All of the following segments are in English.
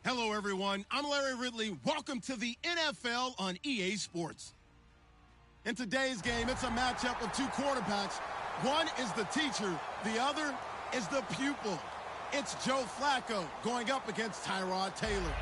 Hello, everyone. I'm Larry Ridley. Welcome to the NFL on EA Sports. In today's game, it's a matchup of two quarterbacks. One is the teacher. The other is the pupil. It's Joe Flacco going up against Tyrod Taylor.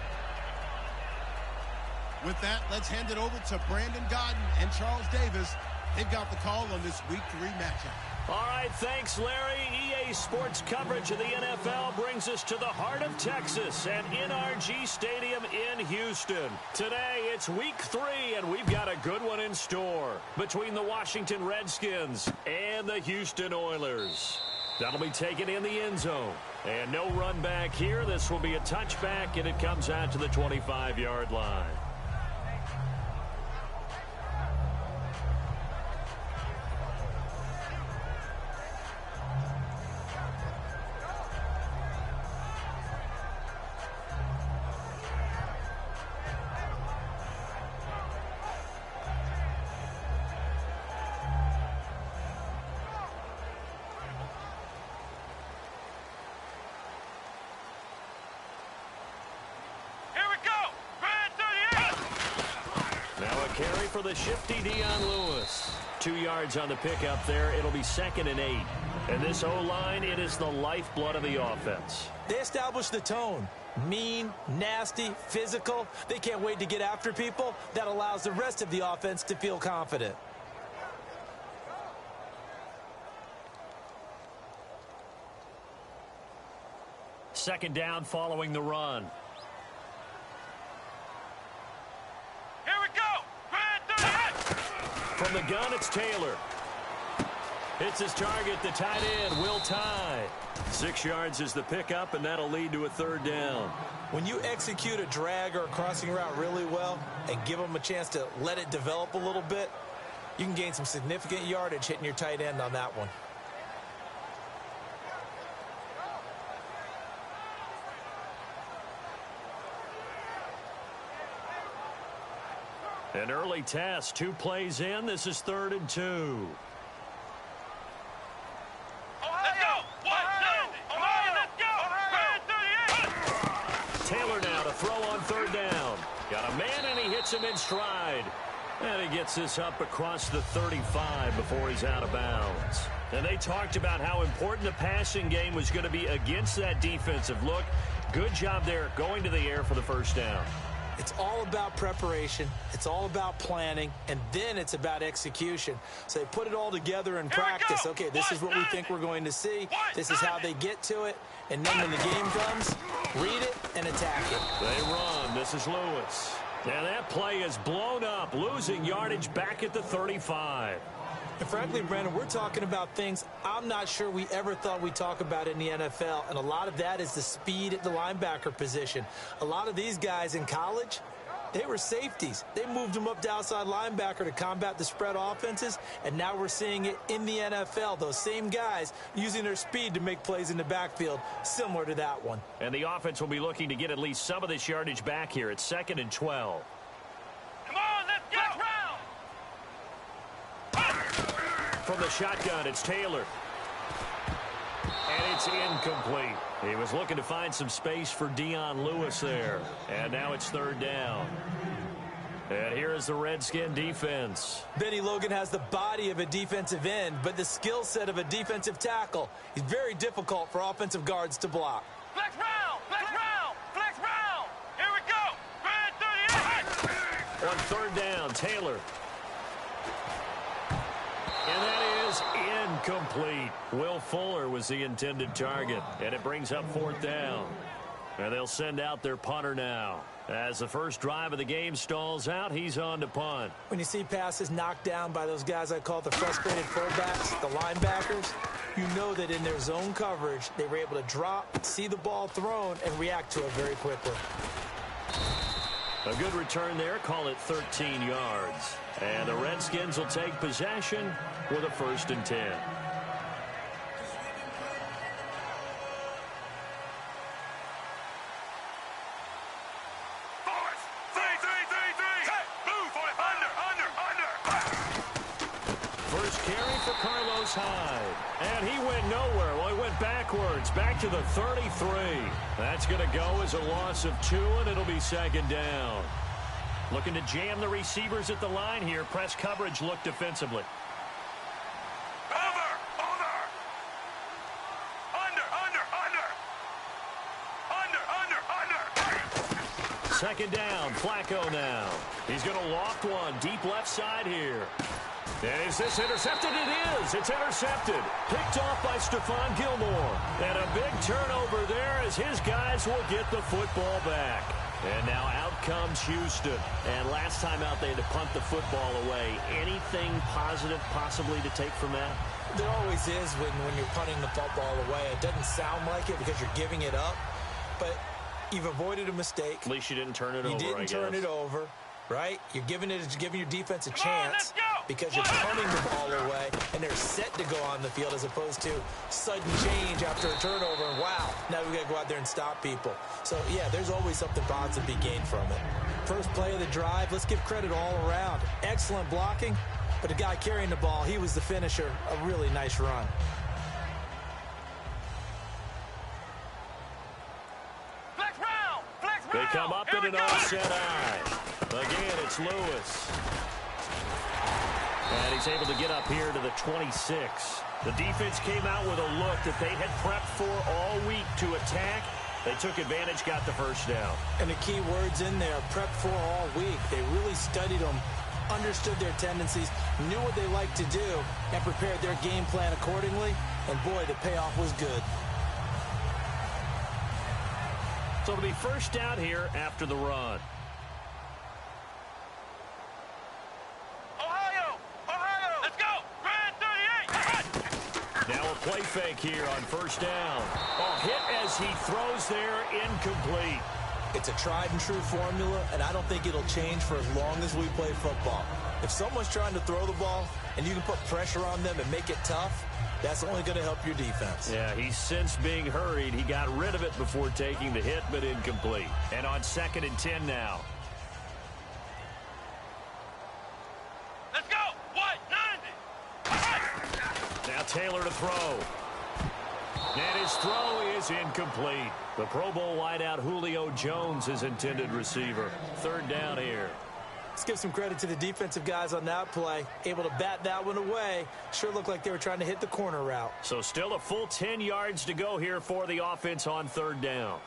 With that, let's hand it over to Brandon Godden and Charles Davis. They've got the call on this Week 3 matchup. All right, thanks, Larry. EA Sports coverage of the NFL brings us to the heart of Texas at NRG Stadium in Houston. Today, it's Week 3, and we've got a good one in store between the Washington Redskins and the Houston Oilers. That'll be taken in the end zone. And no run back here. This will be a touchback, and it comes out to the 25-yard line. Carry for the shifty Dion Lewis. 2 yards on the pickup there. It'll be 2nd and 8. And this O-line, it is the lifeblood of the offense. They established the tone. Mean, nasty, physical. They can't wait to get after people. That allows the rest of the offense to feel confident. Second down following the run. From the gun, it's Taylor. Hits his target, the tight end, Will Tye. 6 yards is the pickup, and that'll lead to a 3rd down. When you execute a drag or a crossing route really well and give them a chance to let it develop a little bit, you can gain some significant yardage hitting your tight end on that one. An early test, 2 plays in. This is 3rd and 2. Taylor now to throw on 3rd down. Got a man, and he hits him in stride. And he gets this up across the 35 before he's out of bounds. And they talked about how important the passing game was going to be against that defensive look. Good job there going to the air for the 1st down. It's all about preparation. It's all about planning. And then it's about execution. So they put it all together in practice. Okay, this is what we think we're going to see. This is how they get to it. And then when the game comes, read it and attack it. They run. This is Lewis. And that play is blown up, losing yardage back at the 35. And frankly, Brandon, we're talking about things I'm not sure we ever thought we'd talk about in the NFL. And a lot of that is the speed at the linebacker position. A lot of these guys in college, they were safeties. They moved them up to outside linebacker to combat the spread offenses. And now we're seeing it in the NFL. Those same guys using their speed to make plays in the backfield, similar to that one. And the offense will be looking to get at least some of this yardage back here. It's 2nd and 12. Come on, let's go! From the shotgun, it's Taylor. And it's incomplete. He was looking to find some space for Dion Lewis there. And now it's 3rd down. And here is the Redskin defense. Benny Logan has the body of a defensive end, but the skill set of a defensive tackle. He's very difficult for offensive guards to block. Flex round! Flex round! Flex round! Here we go! Red 38! On 3rd down, Taylor. And that is incomplete. Will Fuller was the intended target. And it brings up 4th down. And they'll send out their punter now. As the first drive of the game stalls out, he's on to punt. When you see passes knocked down by those guys I call the frustrated fullbacks, the linebackers, you know that in their zone coverage, they were able to drop, see the ball thrown, and react to it very quickly. A good return there. Call it 13 yards. And the Redskins will take possession with a 1st and 10. side. And he went nowhere. Well, he went backwards, back to the 33. That's going to go as a loss of 2, and it'll be second down. Looking to jam the receivers at the line here. Press coverage look defensively. Second down, Flacco now. He's going to loft one deep left side here. And is this intercepted? It is. It's intercepted. Picked off by Stephon Gilmore. And a big turnover there as his guys will get the football back. And now out comes Houston. And last time out they had to punt the football away. Anything positive possibly to take from that? There always is when you're punting the football away. It doesn't sound like it because you're giving it up. But you've avoided a mistake. At least you didn't turn it over, You didn't turn it over, right? You're giving your defense a chance because you're punting the ball away, and they're set to go on the field as opposed to sudden change after a turnover. And wow, now we've got to go out there and stop people. So, yeah, there's always something positive to be gained from it. First play of the drive, let's give credit all around. Excellent blocking, but the guy carrying the ball, he was the finisher. A really nice run. They come up in an offset eye. Again, it's Lewis. And he's able to get up here to the 26. The defense came out with a look that they had prepped for all week to attack. They took advantage, got the first down. And the key words in there, prepped for all week. They really studied them, understood their tendencies, knew what they liked to do, and prepared their game plan accordingly. And, boy, the payoff was good. So it'll be first down here after the run. Ohio, let's go. Grand 38. Now a play fake here on first down. Oh, hit as he throws there, incomplete. It's a tried and true formula, and I don't think it'll change for as long as we play football. If someone's trying to throw the ball and you can put pressure on them and make it tough, that's only going to help your defense. Yeah, he's since being hurried. He got rid of it before taking the hit, but incomplete. And on 2nd and 10 now. Let's go. What? 90. Now Taylor to throw. And his throw is incomplete. The Pro Bowl wideout Julio Jones, his intended receiver. Third down here. Let's give some credit to the defensive guys on that play. Able to bat that one away. Sure looked like they were trying to hit the corner route. So still a full 10 yards to go here for the offense on third down.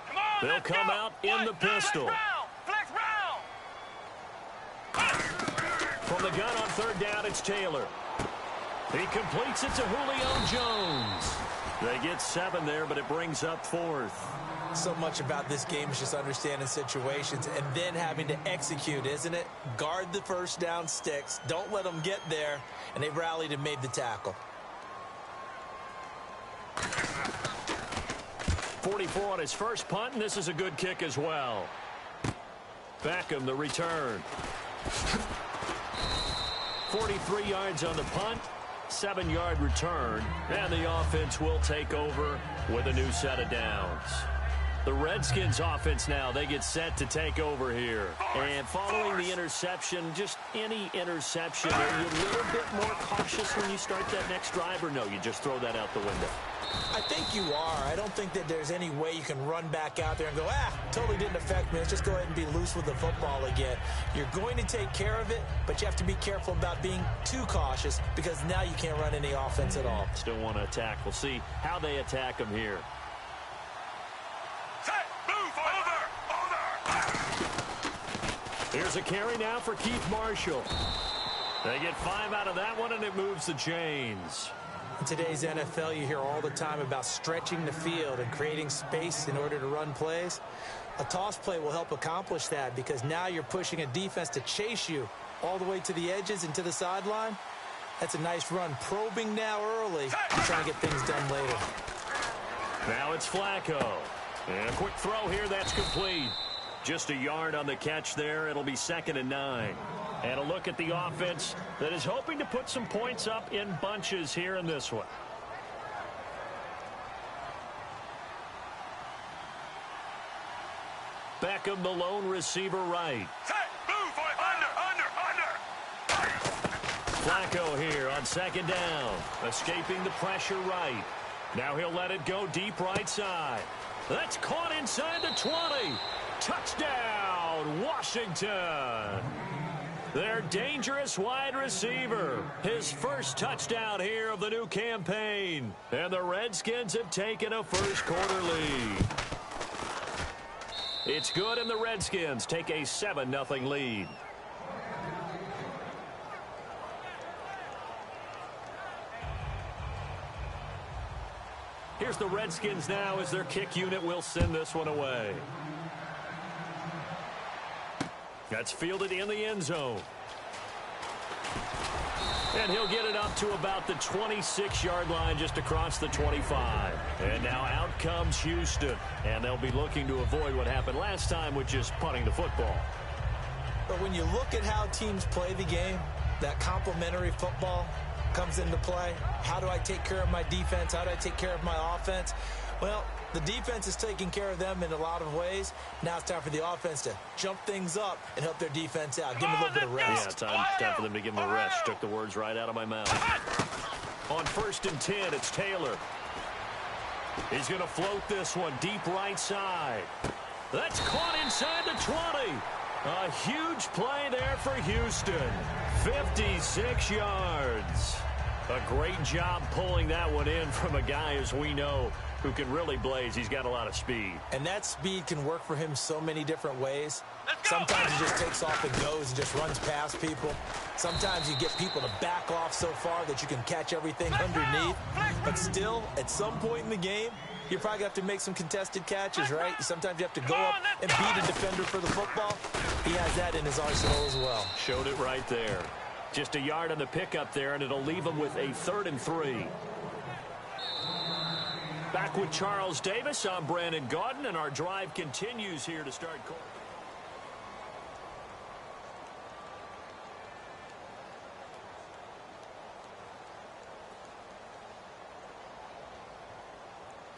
Come on, They'll come out in the pistol. Flex round. From the gun on third down, it's Taylor. He completes it to Julio Jones. They get 7 there, but it brings up 4th. So much about this game is just understanding situations and then having to execute, isn't it? Guard the first down sticks. Don't let them get there. And they rallied and made the tackle. 44 on his first punt, and this is a good kick as well. Beckham, the return. 43 yards on the punt, 7-yard return, and the offense will take over with a new set of downs. The Redskins offense now, they get set to take over here. And following the interception, just any interception, are you a little bit more cautious when you start that next drive, or no, you just throw that out the window? I think you are. I don't think that there's any way you can run back out there and go, totally didn't affect me. Let's just go ahead and be loose with the football again. You're going to take care of it, but you have to be careful about being too cautious because now you can't run any offense at all. Still want to attack. We'll see how they attack them here. Here's a carry now for Keith Marshall. They get 5 out of that one, and it moves the chains. In today's NFL, you hear all the time about stretching the field and creating space in order to run plays. A toss play will help accomplish that because now you're pushing a defense to chase you all the way to the edges and to the sideline. That's a nice run. Probing now early, trying to get things done later. Now it's Flacco. And a quick throw here, that's complete. Just a yard on the catch there. It'll be 2nd and 9. And a look at the offense that is hoping to put some points up in bunches here in this one. Beckham, the lone receiver right. Move, under. Flacco here on On second down, escaping the pressure right. Now he'll let it go deep right side. That's caught inside the 20. Touchdown, Washington. Their dangerous wide receiver. His first touchdown here of the new campaign. And the Redskins have taken a first-quarter lead. It's good, and the Redskins take a 7-0 lead. Here's the Redskins now as their kick unit will send this one away. That's fielded in the end zone. And he'll get it up to about the 26-yard line just across the 25. And now out comes Houston. And they'll be looking to avoid what happened last time, which is punting the football. But when you look at how teams play the game, that complementary football comes into play. How do I take care of my defense? How do I take care of my offense? Well, the defense is taking care of them in a lot of ways. Now it's time for the offense to jump things up and help their defense out. Give them a little bit of rest. Yeah, time for them to give them a rest. Took the words right out of my mouth. On 1st and 10, it's Taylor. He's going to float this one deep right side. That's caught inside the 20. A huge play there for Houston. 56 yards. A great job pulling that one in from a guy, as we know, who can really blaze. He's got a lot of speed. And that speed can work for him so many different ways. Sometimes he just takes off and goes and just runs past people. Sometimes you get people to back off so far that you can catch everything underneath. But still, at some point in the game, you're probably going to have to make some contested catches, right? Sometimes you have to go up and beat a defender for the football. He has that in his arsenal as well. Showed it right there. Just a yard on the pickup there, and it'll leave him with a 3rd and 3. Back with Charles Davis. I'm Brandon Gaudin, and our drive continues here to start.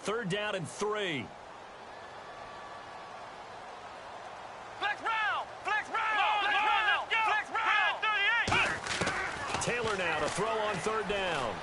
Third down and 3. Flex round! Flex round! Flex round! Flex round! 38! Taylor now to throw on 3rd down.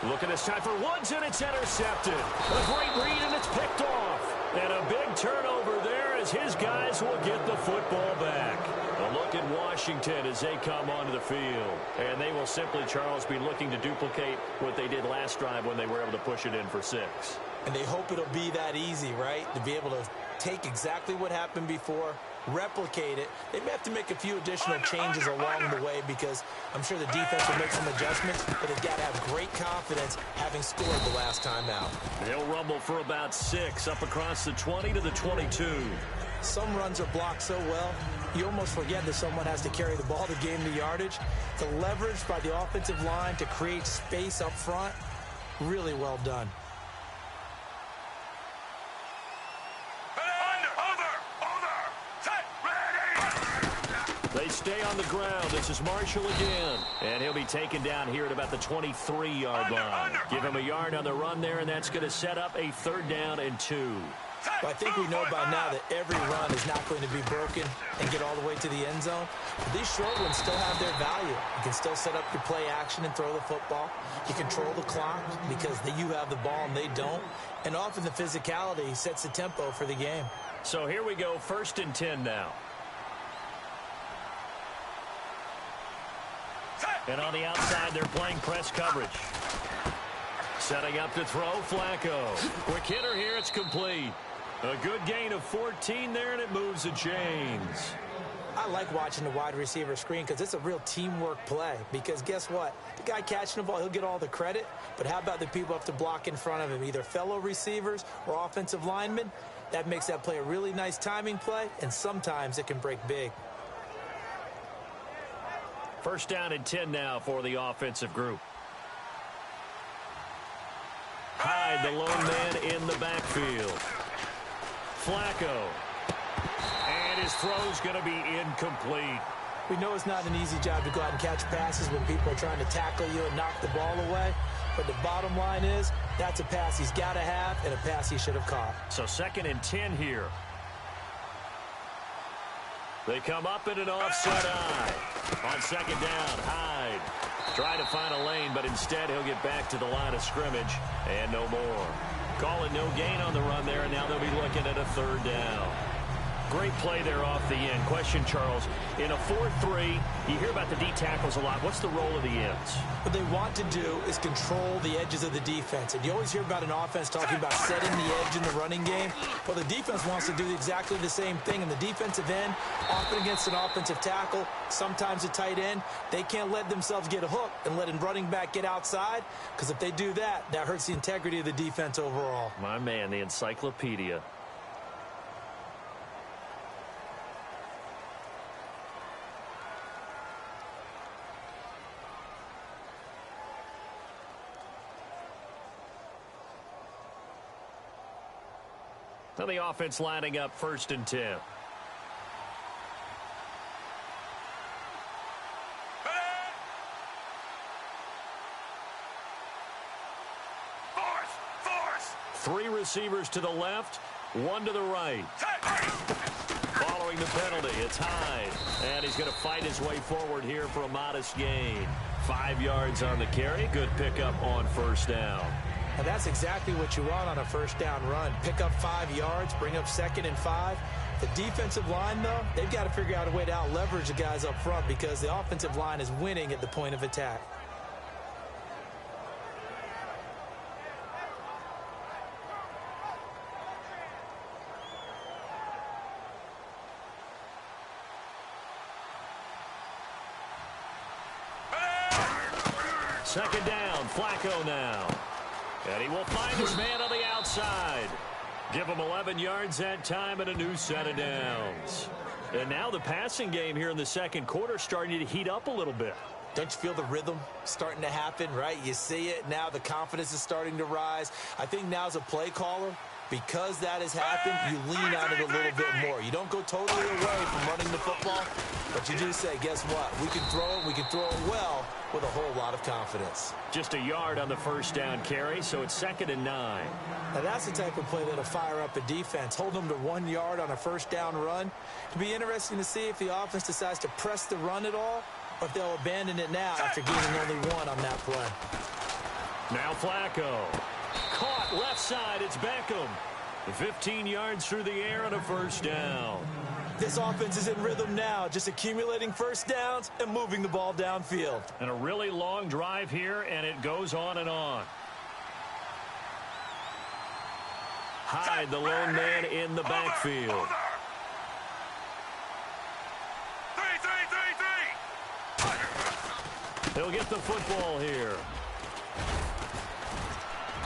Looking this time for Woods, and it's intercepted. A great read, and it's picked off. And a big turnover there as his guys will get the football back. A look at Washington as they come onto the field. And they will simply, Charles, be looking to duplicate what they did last drive when they were able to push it in for 6. And they hope it'll be that easy, right? To be able to take exactly what happened before, replicate it. They may have to make a few additional changes along the way because I'm sure the defense will make some adjustments, but they've got to have great confidence having scored the last time out. They'll rumble for about 6 up across the 20 to the 22. Some runs are blocked so well, you almost forget that someone has to carry the ball to gain the yardage. The leverage by the offensive line to create space up front, really well done. They stay on the ground. This is Marshall again. And he'll be taken down here at about the 23-yard line. Give him a yard on the run there, and that's going to set up a 3rd down and 2. Well, I think we know by now that every run is not going to be broken and get all the way to the end zone. But these short ones still have their value. You can still set up your play action and throw the football. You control the clock because you have the ball and they don't. And often the physicality sets the tempo for the game. So here we go, 1st and 10 now. And on the outside, they're playing press coverage. Setting up to throw, Flacco. Quick hitter here, it's complete. A good gain of 14 there, and it moves the chains. I like watching the wide receiver screen because it's a real teamwork play. Because guess what? The guy catching the ball, he'll get all the credit. But how about the people up to block in front of him, either fellow receivers or offensive linemen? That makes that play a really nice timing play, and sometimes it can break big. 1st down and 10 now for the offensive group. Hyde, the lone man in the backfield. Flacco. And his throw's going to be incomplete. We know it's not an easy job to go out and catch passes when people are trying to tackle you and knock the ball away. But the bottom line is, that's a pass he's got to have and a pass he should have caught. So 2nd and 10 here. They come up in an offside eye. On 2nd down, Hyde. Trying to find a lane, but instead he'll get back to the line of scrimmage and no more. Call it no gain on the run there, and now they'll be looking at a third down. Great play there off the end. Question, Charles, in a 4-3, you hear about the D tackles a lot. What's the role of the ends? What they want to do is control the edges of the defense. And you always hear about an offense talking about setting the edge in the running game. Well, the defense wants to do exactly the same thing. And the defensive end, often against an offensive tackle, sometimes a tight end, they can't let themselves get hooked and let a running back get outside. Because if they do that, that hurts the integrity of the defense overall. My man, the encyclopedia. Now the offense lining up 1st and 10. Force. 3 receivers to the left, 1 to the right. Following the penalty, it's Hyde. And he's going to fight his way forward here for a modest gain. 5 yards on the carry. Good pickup on 1st down. And that's exactly what you want on a 1st down run. Pick up 5 yards, bring up 2nd and 5. The defensive line, though, they've got to figure out a way to out-leverage the guys up front because the offensive line is winning at the point of attack. Second down, Flacco now. And he will find his man on the outside. Give him 11 yards that time and a new set of downs. And now the passing game here in the 2nd quarter starting to heat up a little bit. Don't you feel the rhythm starting to happen, right? You see it now. The confidence is starting to rise. I think now as a play caller, because that has happened, you lean on it a little bit more. You don't go totally away from running the football, but you do say, guess what? We can throw it. We can throw it well with a whole lot of confidence. Just a yard on the 1st down carry, so it's 2nd and 9. Now that's the type of play that'll fire up a defense. Hold them to 1 yard on a 1st down run. It'll be interesting to see if the offense decides to press the run at all, or if they'll abandon it now after gaining only 1 on that play. Now Flacco. Caught left side. It's Beckham. 15 yards through the air and a 1st down. This offense is in rhythm now, just accumulating 1st downs and moving the ball downfield. And a really long drive here, and it goes on and on. Hyde, the lone man in the backfield. 3. He'll get the football here.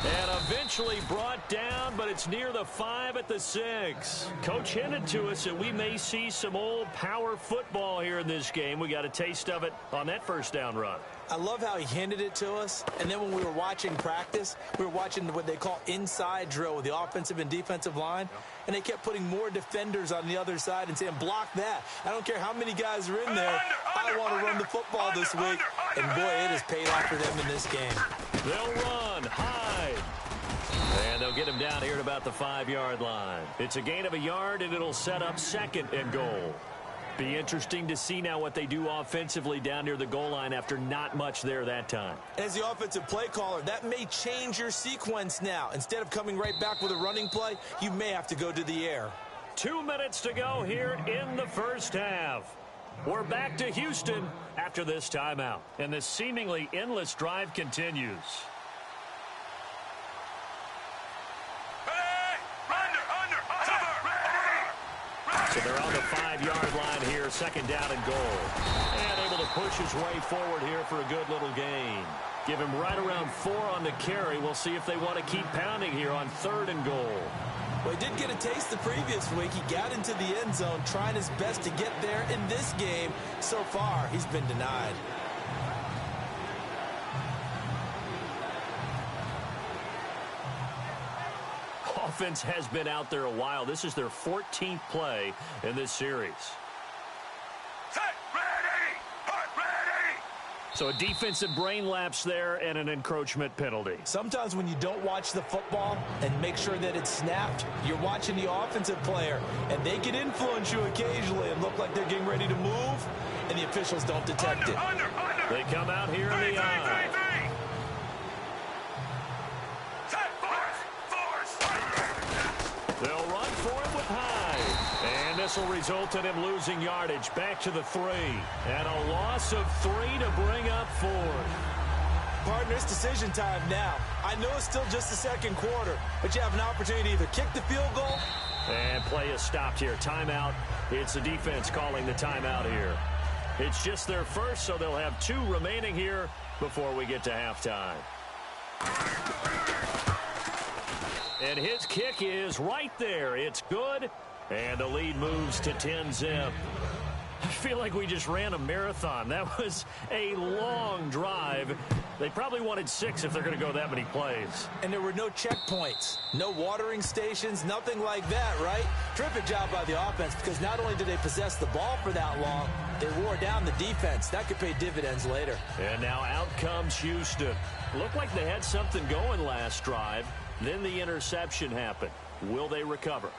And eventually brought down, but it's near the 5 at the 6. Coach hinted to us that we may see some old power football here in this game. We got a taste of it on that 1st down run. I love how he hinted it to us. And then when we were watching practice, we were watching what they call inside drill with the offensive and defensive line. And they kept putting more defenders on the other side and saying, block that. I don't care how many guys are in there. I want to run the football this week. And boy, it has paid off for them in this game. They'll run. Hyde. And they'll get him down here at about the 5-yard line. It's a gain of a yard, and it'll set up 2nd and goal. Be interesting to see now what they do offensively down near the goal line after not much there that time. As the offensive play caller, that may change your sequence now. Instead of coming right back with a running play, you may have to go to the air. 2 minutes to go here in the 1st half. We're back to Houston after this timeout. And this seemingly endless drive continues. So they're on the 5-yard line here, 2nd down and goal. And able to push his way forward here for a good little gain. Give him right around 4 on the carry. We'll see if they want to keep pounding here on 3rd and goal. Well, he did get a taste the previous week. He got into the end zone, trying his best to get there in this game. So far, he's been denied. Offense has been out there a while. This is their 14th play in this series. Set, ready. So a defensive brain lapse there and an encroachment penalty. Sometimes when you don't watch the football and make sure that it's snapped, you're watching the offensive player, and they can influence you occasionally and look like they're getting ready to move, and the officials don't detect it. Under. They come out here in the eye. They'll run for it with Hyde. And this will result in him losing yardage back to the 3. And a loss of 3 to bring up 4. Partner, it's decision time now. I know it's still just the second quarter, but you have an opportunity to either kick the field goal. And play is stopped here. Timeout. It's the defense calling the timeout here. It's just their first, so they'll have 2 remaining here before we get to halftime. And his kick is right there. It's good. And the lead moves to 10-zip. I feel like we just ran a marathon. That was a long drive. They probably wanted 6 if they're going to go that many plays. And there were no checkpoints, no watering stations, nothing like that, right? Terrific job by the offense, because not only did they possess the ball for that long, they wore down the defense. That could pay dividends later. And now out comes Houston. Looked like they had something going last drive. Then the interception happened. Will they recover?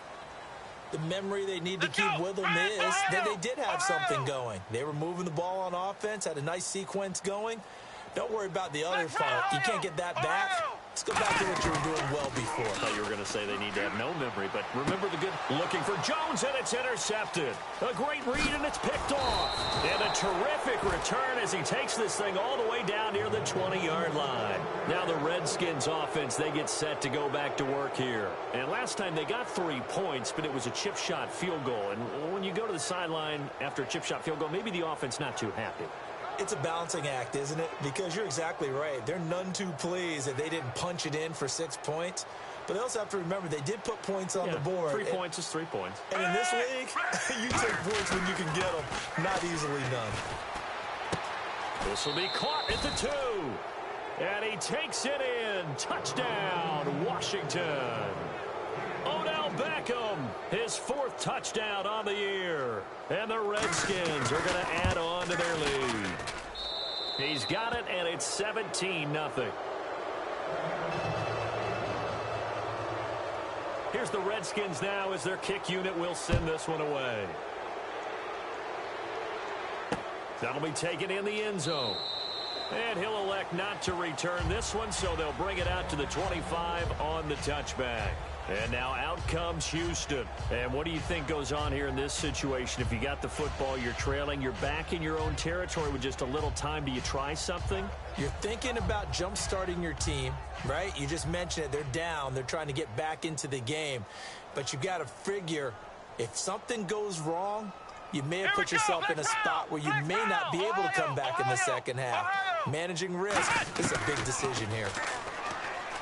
The memory they need to keep with them is that they did have something going. They were moving the ball on offense, had a nice sequence going. Don't worry about the other part. You can't get that back. Let's go back to what you were doing well before. I thought you were going to say they need to have no memory, but remember the good looking for Jones, and it's intercepted. A great read, and it's picked off. And a terrific return as he takes this thing all the way down near the 20-yard line. Now the Redskins offense, they get set to go back to work here. And last time they got 3 points, but it was a chip shot field goal. And when you go to the sideline after a chip shot field goal, maybe the offense not too happy. It's a balancing act, isn't it? Because you're exactly right. They're none too pleased that they didn't punch it in for 6 points. But they also have to remember they did put points on the board. 3 points is 3 points. And in this league, you take points when you can get them. Not easily done. This will be caught at the 2. And he takes it in. Touchdown, Washington. Odell Beckham, his 4th touchdown on the year. And the Redskins are going to add on to their lead. He's got it, and it's 17-0. Here's the Redskins now as their kick unit will send this one away. That'll be taken in the end zone. And he'll elect not to return this one, so they'll bring it out to the 25 on the touchback. And now out comes Houston. And what do you think goes on here in this situation? If you got the football, you're trailing, you're back in your own territory with just a little time. Do you try something? You're thinking about jump-starting your team, right? You just mentioned it. They're down. They're trying to get back into the game. But you got to figure, if something goes wrong, you may have put yourself in a spot where you may not be able to come back in the second half. Managing risk is a big decision here.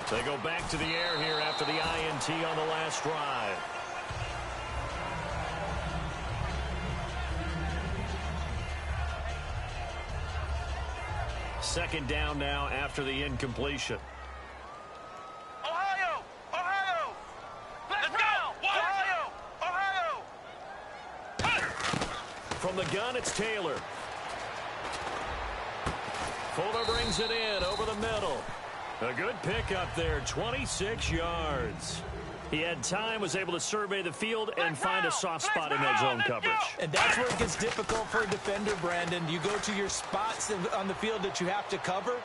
They go back to the air here after the INT on the last drive. Second down now after the incompletion. Ohio! Ohio! Let's go! Ohio! Ohio! From the gun, it's Taylor. Fuller brings it in over the middle. A good pickup there, 26 yards. He had time, was able to survey the field and find a soft spot in that zone coverage. And that's where it gets difficult for a defender, Brandon. You go to your spots on the field that you have to cover.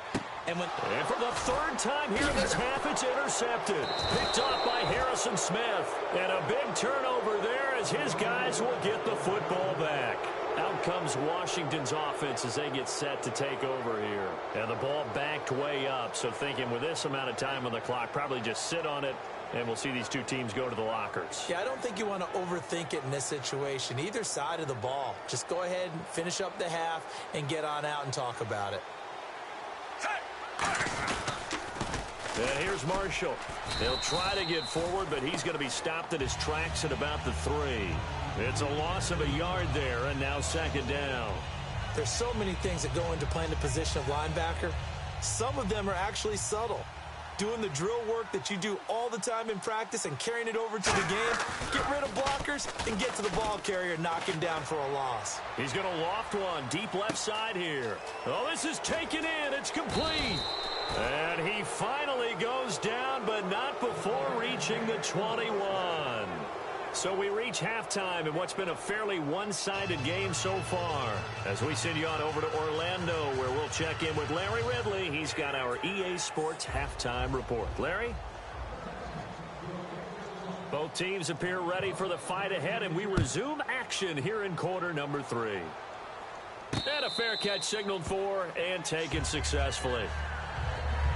And for the 3rd time here in this half, it's intercepted. Picked off by Harrison Smith. And a big turnover there as his guys will get the football back. Out comes Washington's offense as they get set to take over here. And the ball backed way up. So thinking with this amount of time on the clock, probably just sit on it, and we'll see these 2 teams go to the lockers. Yeah, I don't think you want to overthink it in this situation. Either side of the ball. Just go ahead and finish up the half and get on out and talk about it. And here's Marshall. He'll try to get forward, but he's going to be stopped at his tracks at about the 3. It's a loss of a yard there, and now second down. There's so many things that go into playing the position of linebacker. Some of them are actually subtle. Doing the drill work that you do all the time in practice and carrying it over to the game. Get rid of blockers and get to the ball carrier, knock him down for a loss. He's going to loft one deep left side here. Oh, this is taken in. It's complete. And he finally goes down, but not before reaching the 21. So we reach halftime in what's been a fairly one-sided game so far. As we send you on over to Orlando, where we'll check in with Larry Ridley. He's got our EA Sports halftime report. Larry? Both teams appear ready for the fight ahead, and we resume action here in quarter number 3. And a fair catch signaled for and taken successfully.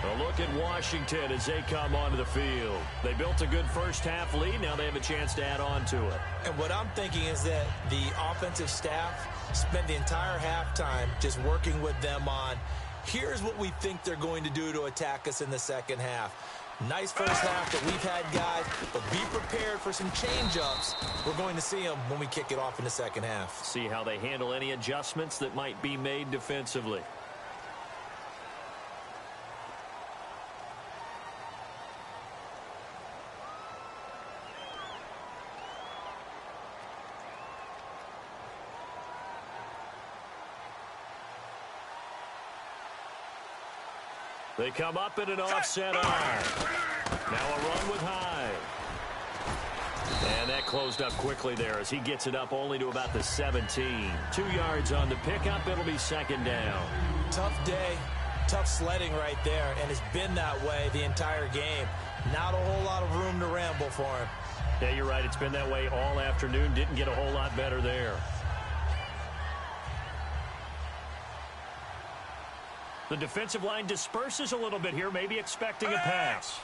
A look at Washington as they come onto the field. They built a good first-half lead. Now they have a chance to add on to it. And what I'm thinking is that the offensive staff spent the entire halftime just working with them on, here's what we think they're going to do to attack us in the second half. Nice first half that we've had, guys, but be prepared for some change-ups. We're going to see them when we kick it off in the second half. See how they handle any adjustments that might be made defensively. They come up in an offset arm. Now a run with Hyde. And that closed up quickly there as he gets it up only to about the 17. 2 yards on the pickup. It'll be second down. Tough day, tough sledding right there, and it's been that way the entire game. Not a whole lot of room to ramble for him. Yeah, you're right. It's been that way all afternoon. Didn't get a whole lot better there. The defensive line disperses a little bit here, maybe expecting a pass.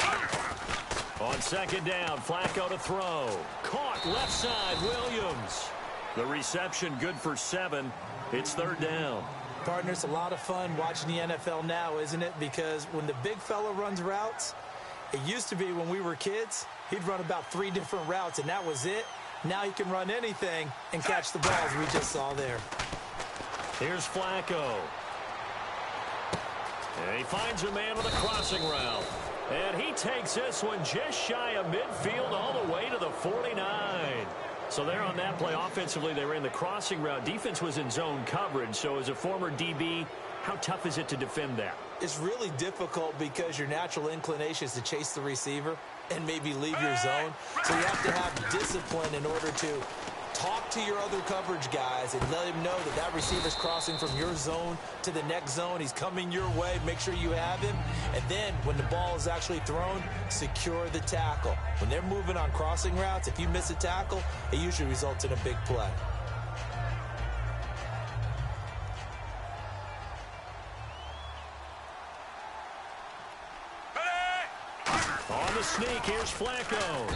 On second down, Flacco to throw. Caught left side, Williams. The reception good for 7. It's third down. Partner, it's a lot of fun watching the NFL now, isn't it? Because when the big fella runs routes, it used to be when we were kids, he'd run about 3 different routes, and that was it. Now he can run anything and catch the balls we just saw there. Here's Flacco. And he finds a man with a crossing route. And he takes this one just shy of midfield all the way to the 49. So there on that play, offensively, they ran the crossing route. Defense was in zone coverage. So as a former DB, how tough is it to defend that? It's really difficult because your natural inclination is to chase the receiver and maybe leave your zone. So you have to have discipline in order to talk to your other coverage guys and let him know that that receiver's crossing from your zone to the next zone. He's coming your way. Make sure you have him. And then when the ball is actually thrown, secure the tackle. When they're moving on crossing routes, if you miss a tackle, it usually results in a big play. On the sneak, here's Flacco.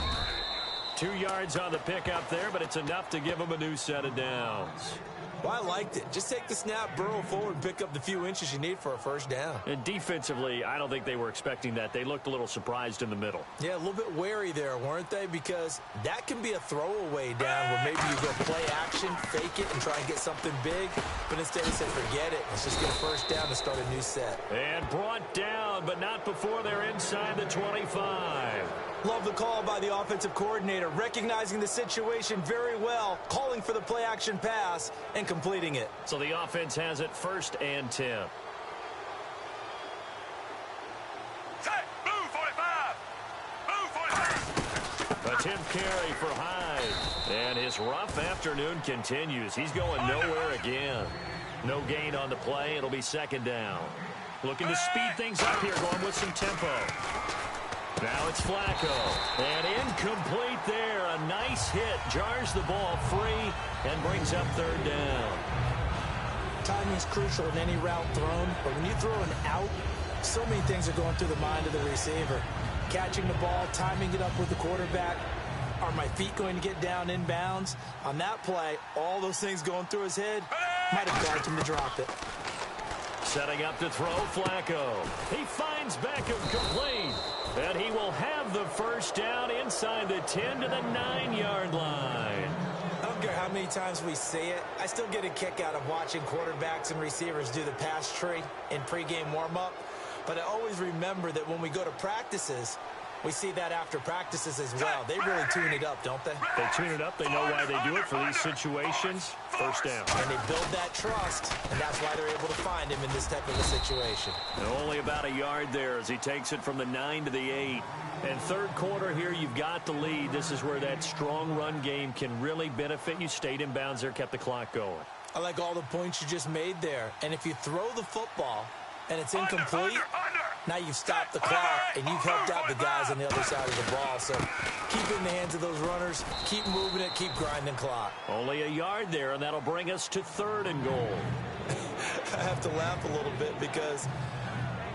2 yards on the pickup there, but it's enough to give him a new set of downs. Well, I liked it. Just take the snap, burrow forward, and pick up the few inches you need for a first down. And defensively, I don't think they were expecting that. They looked a little surprised in the middle. Yeah, a little bit wary there, weren't they? Because that can be a throwaway down where maybe you go play action, fake it, and try and get something big. But instead he said, forget it. Let's just get a first down and start a new set. And brought down, but not before they're inside the 25. Love the call by the offensive coordinator, recognizing the situation very well, calling for the play-action pass, and completing it. So the offense has it 1st and 10. Set, blue 45. Blue 45. Attempt carry for Hyde. And his rough afternoon continues. He's going nowhere again. No gain on the play. It'll be second down. Looking to speed things up here, going with some tempo. Now it's Flacco. And incomplete there. A nice hit. Jars the ball free and brings up third down. Timing is crucial in any route thrown, but when you throw an out, so many things are going through the mind of the receiver. Catching the ball, timing it up with the quarterback. Are my feet going to get down in bounds? On that play, all those things going through his head might have caused him to drop it. Setting up to throw, Flacco. He finds Beckham complete. And he will have the first down inside the 10 to the 9-yard line. I don't care how many times we see it. I still get a kick out of watching quarterbacks and receivers do the pass tree in pregame warm-up. But I always remember that when we go to practices, we see that after practices as well. They really tune it up, don't they? They tune it up. They know why they do it for these situations. First down. And they build that trust, and that's why they're able to find him in this type of a situation. And only about a yard there as he takes it from the 9 to the 8. And third quarter here, you've you've got the lead, this is where that strong run game can really benefit you. Stayed in bounds there, kept the clock going. I like all the points you just made there. And if you throw the football and it's incomplete, now you've stopped the clock and you've helped out the guys on the other side of the ball. So keep it in the hands of those runners, keep moving it, keep grinding clock. Only a yard there, and that'll bring us to 3rd and goal. I have to laugh a little bit because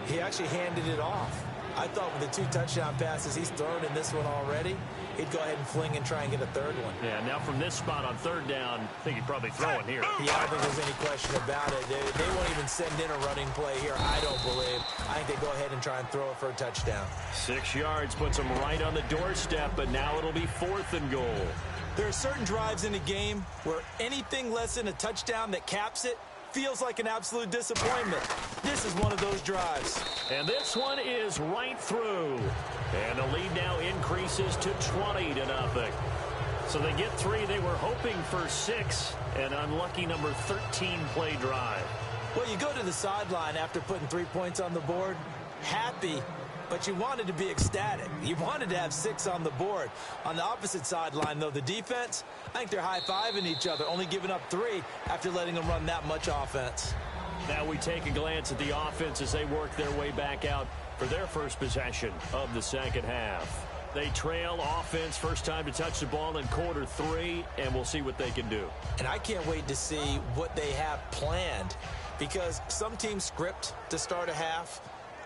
he actually handed it off. I thought with the 2 touchdown passes he's thrown in this one already, he'd go ahead and fling and try and get a 3rd one. Yeah, now from this spot on 3rd down, I think he'd probably throw it here. Yeah, I don't think there's any question about it. They won't even send in a running play here, I don't believe. I think they go ahead and try and throw it for a touchdown. 6 yards puts them right on the doorstep, but now it'll be 4th and goal. There are certain drives in a game where anything less than a touchdown that caps it feels like an absolute disappointment. This is one of those drives. And this one is right through. And the lead now increases to 20-0. So they get 3. They were hoping for 6. An unlucky number 13 play drive. Well, you go to the sideline after putting 3 points on the board, happy, but you wanted to be ecstatic. You wanted to have 6 on the board. On the opposite sideline, though, the defense, I think they're high-fiving each other, only giving up 3 after letting them run that much offense. Now we take a glance at the offense as they work their way back out for their first possession of the second half. They trail offense, first time to touch the ball in quarter 3, and we'll see what they can do. And I can't wait to see what they have planned, because some teams script to start a half.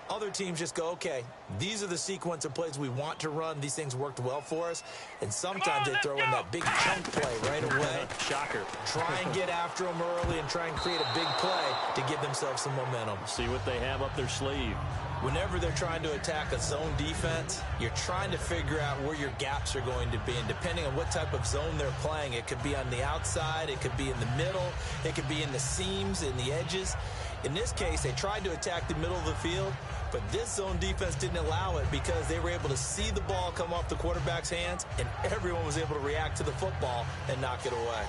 Other teams just go, okay, these are the sequence of plays we want to run. These things worked well for us. And sometimes they throw in that big chunk play right away. Shocker. Try and get after them early and try and create a big play to give themselves some momentum. See what they have up their sleeve. Whenever they're trying to attack a zone defense, you're trying to figure out where your gaps are going to be. And depending on what type of zone they're playing, it could be on the outside, it could be in the middle, it could be in the seams, in the edges. In this case, they tried to attack the middle of the field, but this zone defense didn't allow it because they were able to see the ball come off the quarterback's hands, and everyone was able to react to the football and knock it away.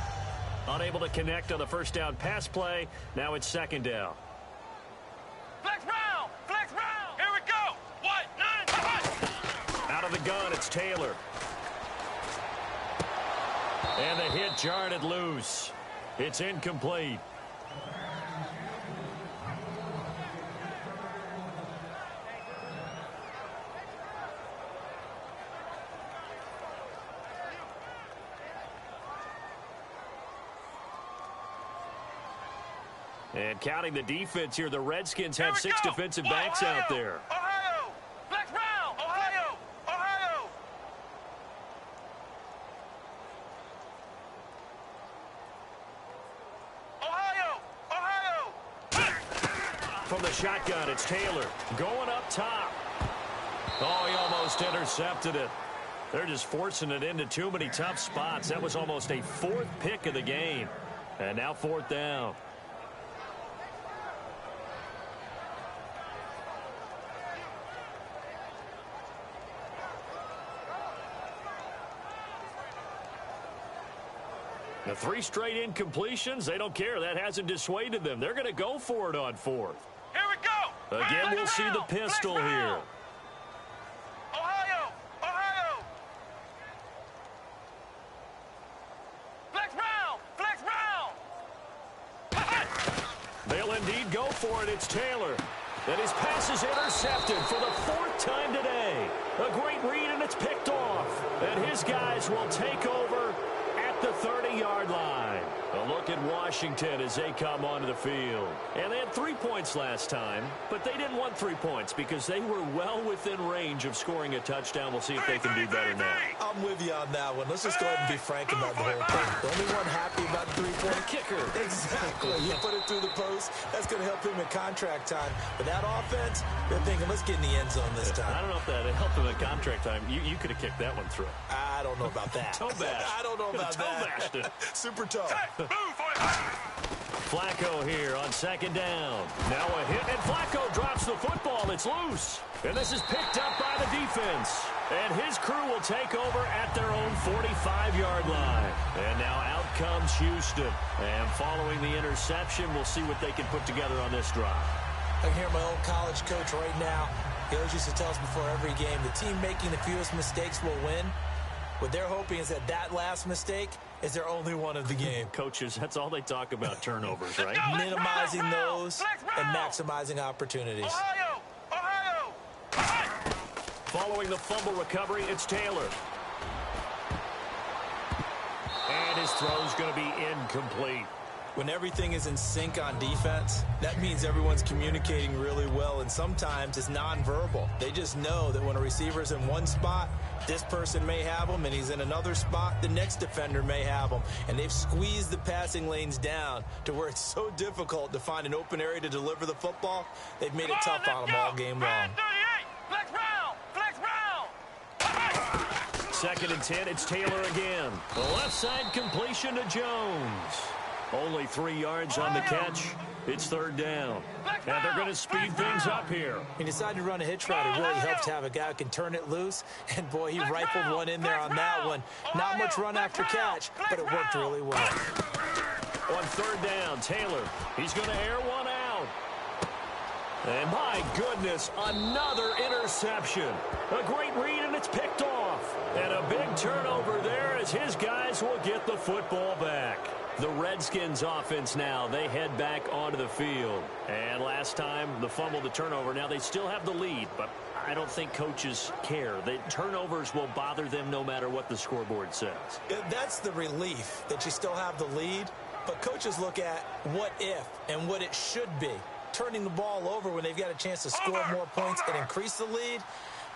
Unable to connect on the first down pass play. Now it's 2nd down. Flex round! Flex round! Here we go! 1-9! Out of the gun, it's Taylor. And the hit jarred it loose. It's incomplete. And counting the defense here, the Redskins had 6 defensive backs out there. Ohio! Flex round! Ohio! Ohio! Ohio! Ohio! From the shotgun, it's Taylor going up top. Oh, he almost intercepted it. They're just forcing it into too many tough spots. That was almost a 4th pick of the game. And now 4th down. The 3 straight incompletions, they don't care. That hasn't dissuaded them. They're going to go for it on 4th. Here we go! Again, we'll see the pistol here. Ohio! Ohio! Flex round! Flex round! They'll indeed go for it. It's Taylor. And his pass is intercepted for the 4th time today. A great read, and it's picked off. And his guys will take over at the 30-yard line. A look at Washington as they come onto the field. And they had 3 points last time, but they didn't want 3 points because they were well within range of scoring a touchdown. We'll see if they can do better now. I'm with you on that one. Let's just go ahead and be frank about the whole thing. The only one happy about the 3-point kicker. Exactly. You put it through the post. That's going to help him in contract time. But that offense, they're thinking, let's get in the end zone this time. I don't know if that helped him in contract time. You could have kicked that one through. I don't know about that. Toe bash. I don't know about that. Bashed it. Super toe. Flacco here on 2nd down. Now a hit, and Flacco drops the football. It's loose. And this is picked up by the defense. And his crew will take over at their own 45-yard line. And now out comes Houston. And following the interception, we'll see what they can put together on this drive. I can hear my old college coach right now He always used to tell us before every game, the team making the fewest mistakes will win. What they're hoping is that last mistake is their only one of the game. Coaches, that's all they talk about, turnovers, right? Minimizing those and maximizing opportunities. Ohio! Following the fumble recovery, it's Taylor. And his throw's going to be incomplete. When everything is in sync on defense, that means everyone's communicating really well, and sometimes it's nonverbal. They just know that when a receiver's in one spot, this person may have him, and he's in another spot, the next defender may have him. And they've squeezed the passing lanes down to where it's so difficult to find an open area to deliver the football. They've made it tough on them all game long. Flex round! 2nd and 10, it's Taylor again. The left side completion to Jones. Only 3 yards on the catch. It's 3rd down. And they're going to speed things up here. He decided to run a hitch route. It really helps to have a guy who can turn it loose. And, boy, he rifled one in there on that one. Not much run after catch, but it worked really well. On 3rd down, Taylor. He's going to air one out. And, my goodness, another interception. A great read, and it's picked off. And a big turnover there as his guys will get the football back. The Redskins offense now, they head back onto the field. And last time, the fumble, the turnover. Now they still have the lead, but I don't think coaches care. The turnovers will bother them no matter what the scoreboard says. That's the relief that you still have the lead. But coaches look at what if and what it should be. Turning the ball over when they've got a chance to score more points and increase the lead,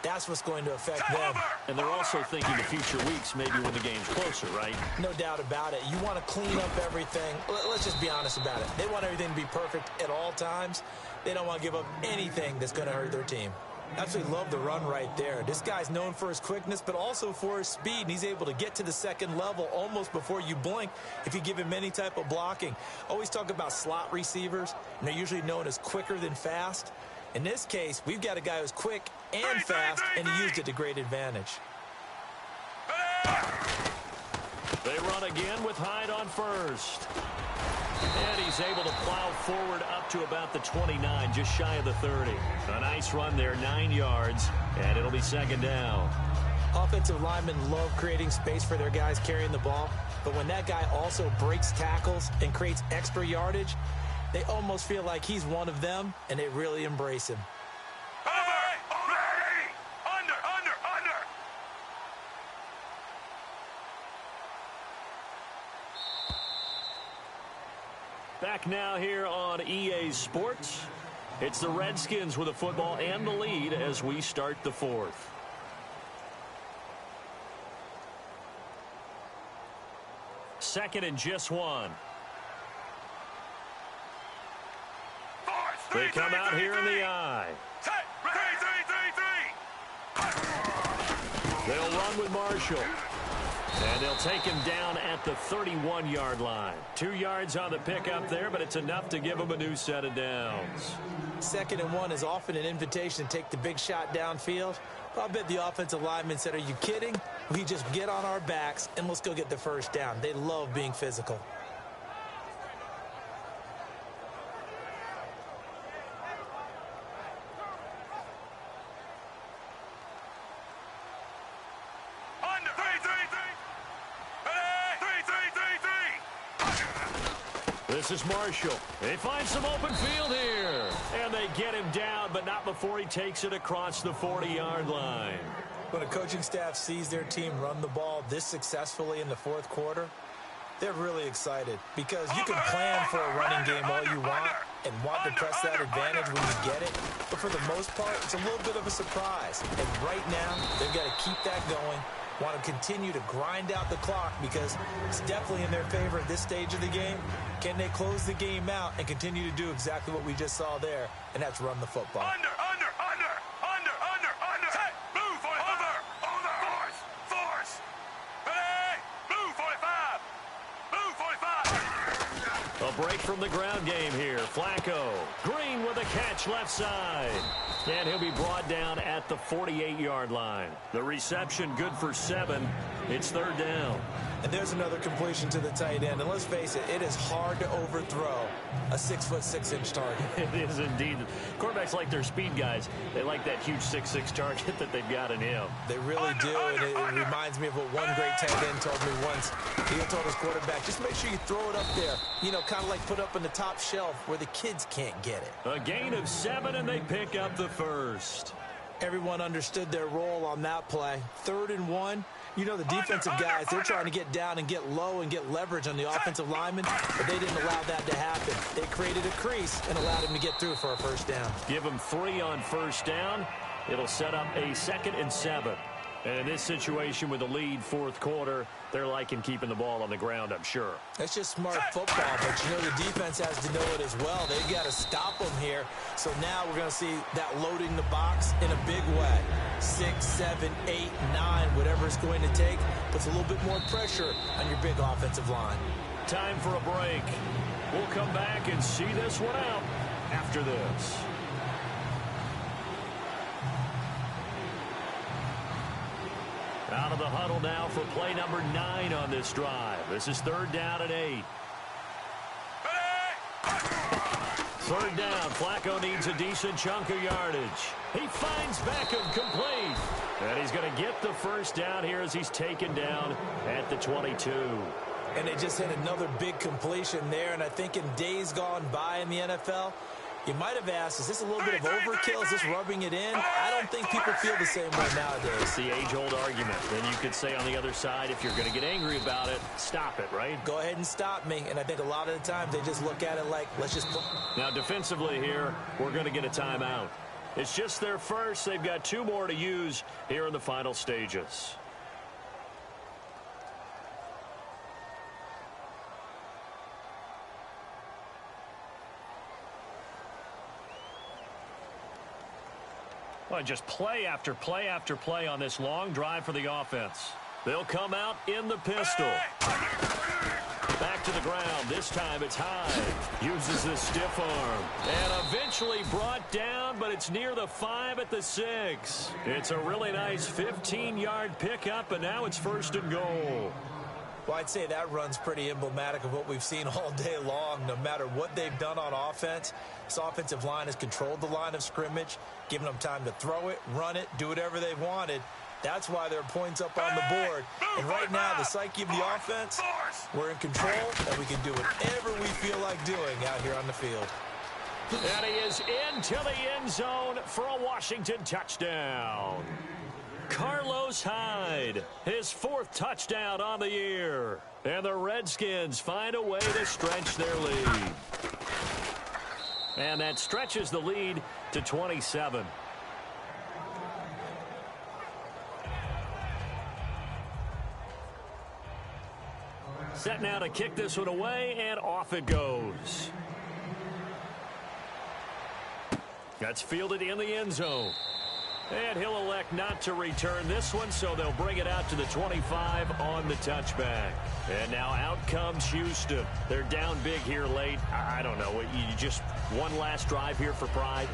that's what's going to affect them. And they're also thinking the future weeks, maybe when the game's closer, right? No doubt about it. You want to clean up everything. Let's just be honest about it. They want everything to be perfect at all times. They don't want to give up anything that's going to hurt their team. Absolutely love the run right there. This guy's known for his quickness, but also for his speed. And he's able to get to the second level almost before you blink if you give him any type of blocking. Always talk about slot receivers, and they're usually known as quicker than fast. In this case, we've got a guy who's quick and fast, and he used it to great advantage. They run again with Hyde on first. And he's able to plow forward up to about the 29, just shy of the 30. A nice run there, 9 yards, and it'll be 2nd down. Offensive linemen love creating space for their guys carrying the ball, but when that guy also breaks tackles and creates extra yardage, they almost feel like he's one of them, and they really embrace him. Back now here on EA Sports. It's the Redskins with the football and the lead as we start the 4th. Second and just 1. They come out here in the eye. They'll run with Marshall. And they'll take him down at the 31-yard line. 2 yards on the pickup there, but it's enough to give him a new set of downs. 2nd and 1 is often an invitation to take the big shot downfield. I bet the offensive lineman said, are you kidding? We just get on our backs and let's go get the first down. They love being physical. This is Marshall. They find some open field here. And they get him down, but not before he takes it across the 40-yard line. When a coaching staff sees their team run the ball this successfully in the 4th quarter, they're really excited because you can plan for a running game all you want and want to press that advantage when you get it. But for the most part, it's a little bit of a surprise. And right now, they've got to keep that going. Want to continue to grind out the clock because it's definitely in their favor at this stage of the game. Can they close the game out and continue to do exactly what we just saw there, and that's run the football? Under. Set. Blue 45. Over. Force. Ready. Blue 45. Blue 45. A break from the ground game here. Flacco. Green with a catch left side. And he'll be brought down at the 48-yard line. The reception good for 7. It's 3rd down. And there's another completion to the tight end. And let's face it, it is hard to overthrow a 6'6" target. It is indeed. Quarterbacks like their speed guys. They like that huge 6'6" target that they've got in him. They really do, and it reminds me of what one great tight end told me once. He told his quarterback, just make sure you throw it up there. You know, kind of like put up in the top shelf where the kids can't get it. A gain of 7, and they pick up the first. Everyone understood their role on that play. 3rd and 1. You know, the defensive guys, they're trying to get down and get low and get leverage on the offensive lineman, but they didn't allow that to happen. They created a crease and allowed him to get through for a first down. Give him 3 on first down. It'll set up a 2nd and 7. And in this situation with the lead 4th quarter, they're liking keeping the ball on the ground, I'm sure. That's just smart football, but you know the defense has to know it as well. They've got to stop them here. So now we're going to see that loading the box in a big way. 6, 7, 8, 9, whatever it's going to take, puts a little bit more pressure on your big offensive line. Time for a break. We'll come back and see this one out after this. Out of the huddle now for play number 9 on this drive. This is 3rd down and 8. 3rd down. Flacco needs a decent chunk of yardage. He finds Beckham complete. And he's going to get the first down here as he's taken down at the 22. And they just hit another big completion there. And I think in days gone by in the NFL, you might have asked, is this a little bit of overkill? Is this rubbing it in? I don't think people feel the same way nowadays. It's the age-old argument. Then you could say on the other side, if you're going to get angry about it, stop it, right? Go ahead and stop me. And I think a lot of the times they just look at it like, let's just play. Now, defensively here, we're going to get a timeout. It's just their first. They've got 2 more to use here in the final stages. Well, just play after play after play on this long drive for the offense. They'll come out in the pistol. Back to the ground. This time it's high. Uses the stiff arm. And eventually brought down, but it's near the 5 at the 6. It's a really nice 15-yard pickup, and now it's 1st and goal. Well, I'd say that run's pretty emblematic of what we've seen all day long. No matter what they've done on offense, this offensive line has controlled the line of scrimmage, given them time to throw it, run it, do whatever they wanted. That's why there are points up on the board. And right now, the psyche of the offense, we're in control, and we can do whatever we feel like doing out here on the field. And he is into the end zone for a Washington touchdown. Carlos Hyde, his 4th touchdown on the year. And the Redskins find a way to stretch their lead. And that stretches the lead to 27. Set now to kick this one away, and off it goes. That's fielded in the end zone. And he'll elect not to return this one, so they'll bring it out to the 25 on the touchback. And now out comes Houston. They're down big here late. I don't know. You just one last drive here for pride?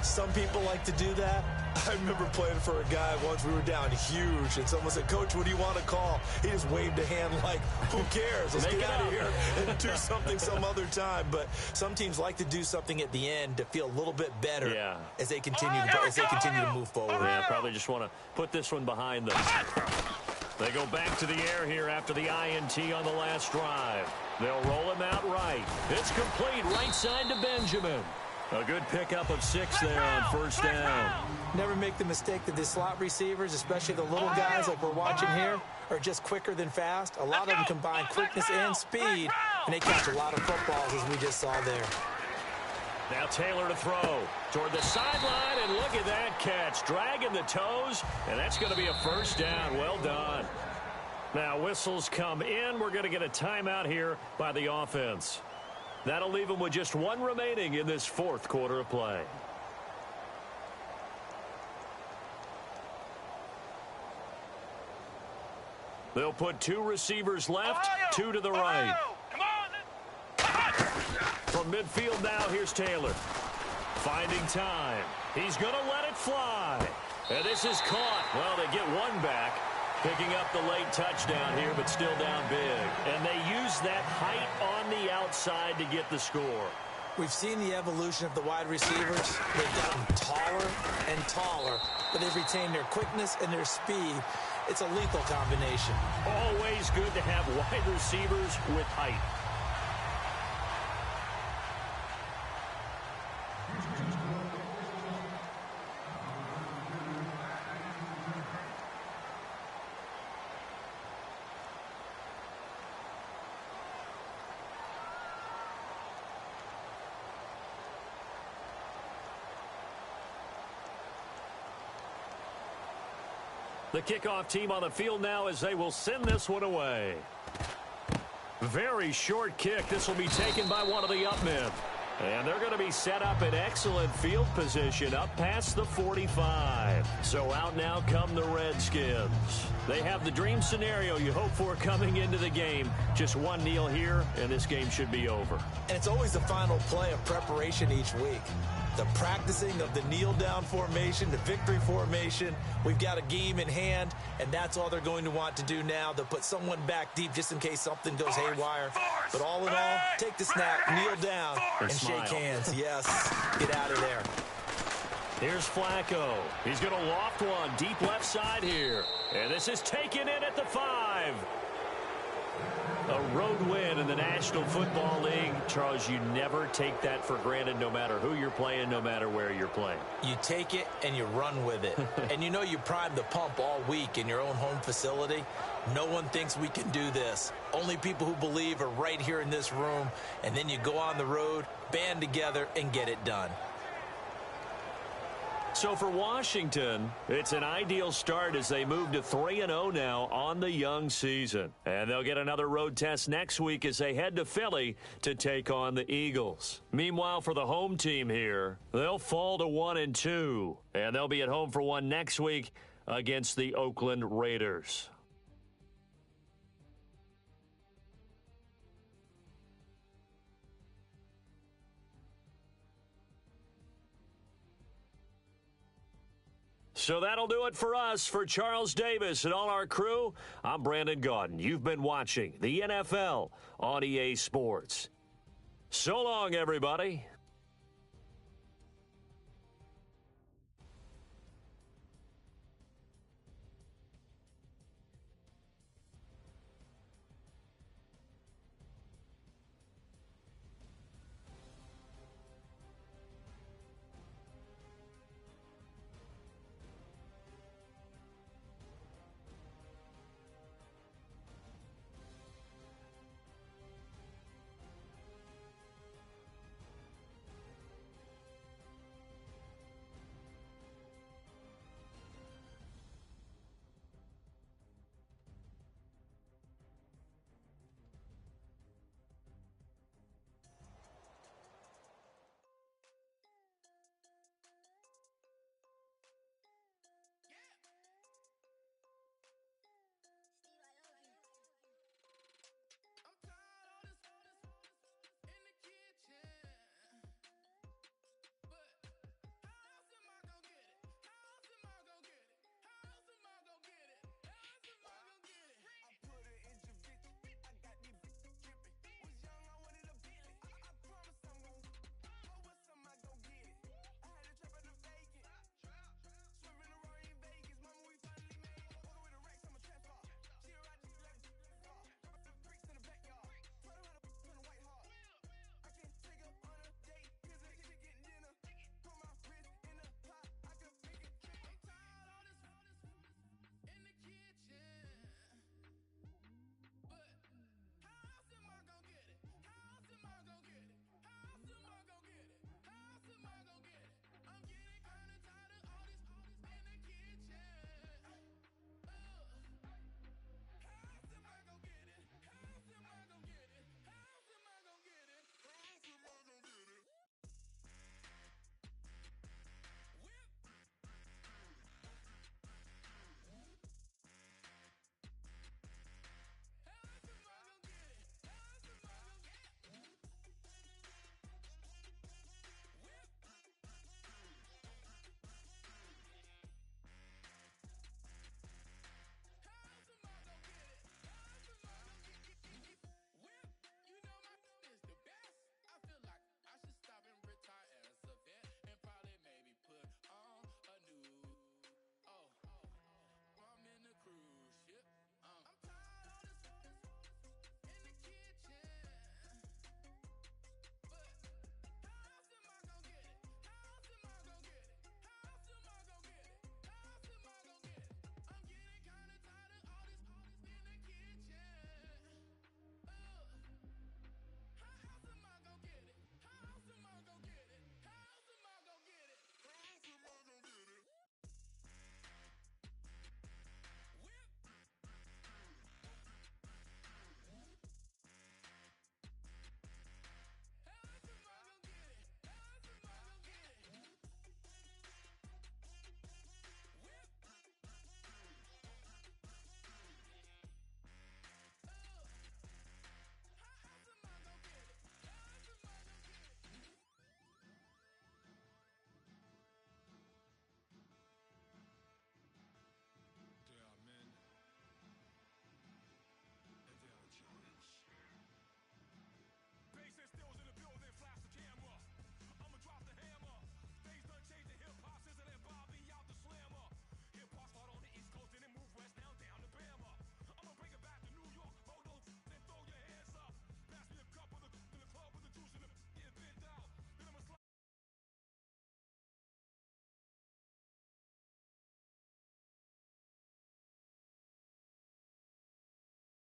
Some people like to do that. I remember playing for a guy once. We were down huge, and someone said, Coach, what do you want to call? He just waved a hand like, who cares? Let's get out of here and do something some other time. But some teams like to do something at the end to feel a little bit better as they continue to move forward. Yeah, probably just want to put this one behind them. They go back to the air here after the INT on the last drive. They'll roll him out right. It's complete right side to Benjamin. A good pickup of 6 there on first down. Never make the mistake that the slot receivers, especially the little guys like we're watching here, are just quicker than fast. A lot of them combine quickness and speed, and they catch a lot of footballs, as we just saw there. Now Taylor to throw toward the sideline, and look at that catch. Dragging the toes, and that's going to be a first down. Well done. Now whistles come in. We're going to get a timeout here by the offense. That'll leave them with just 1 remaining in this 4th quarter of play. They'll put 2 receivers left, 2 to the right. From midfield now, here's Taylor. Finding time. He's going to let it fly. And this is caught. Well, they get 1 back. Picking up the late touchdown here, but still down big. And they use that height on the outside to get the score. We've seen the evolution of the wide receivers. They've gotten taller and taller, but they've retained their quickness and their speed. It's a lethal combination. Always good to have wide receivers with height. The kickoff team on the field now as they will send this one away. Very short kick. This will be taken by one of the up men. And they're going to be set up in excellent field position up past the 45. So out now come the Redskins. They have the dream scenario you hope for coming into the game. Just one kneel here, and this game should be over. And it's always the final play of preparation each week. The practicing of the kneel-down formation, the victory formation. We've got a game in hand, and that's all they're going to want to do now. They'll put someone back deep just in case something goes haywire. But all in all, take the snap, kneel down, and shake hands. Yes, get out of there. Here's Flacco. He's going to loft one deep left side here. And this is taken in at the 5. A road win in the National Football League. Charles, you never take that for granted no matter who you're playing, no matter where you're playing. You take it and you run with it. And you know you primed the pump all week in your own home facility. No one thinks we can do this. Only people who believe are right here in this room. And then you go on the road, band together, and get it done. So for Washington, it's an ideal start as they move to 3-0 now on the young season. And they'll get another road test next week as they head to Philly to take on the Eagles. Meanwhile, for the home team here, they'll fall to 1-2. And they'll be at home for one next week against the Oakland Raiders. So that'll do it for us. For Charles Davis and all our crew, I'm Brandon Gaudin. You've been watching the NFL on EA Sports. So long, everybody.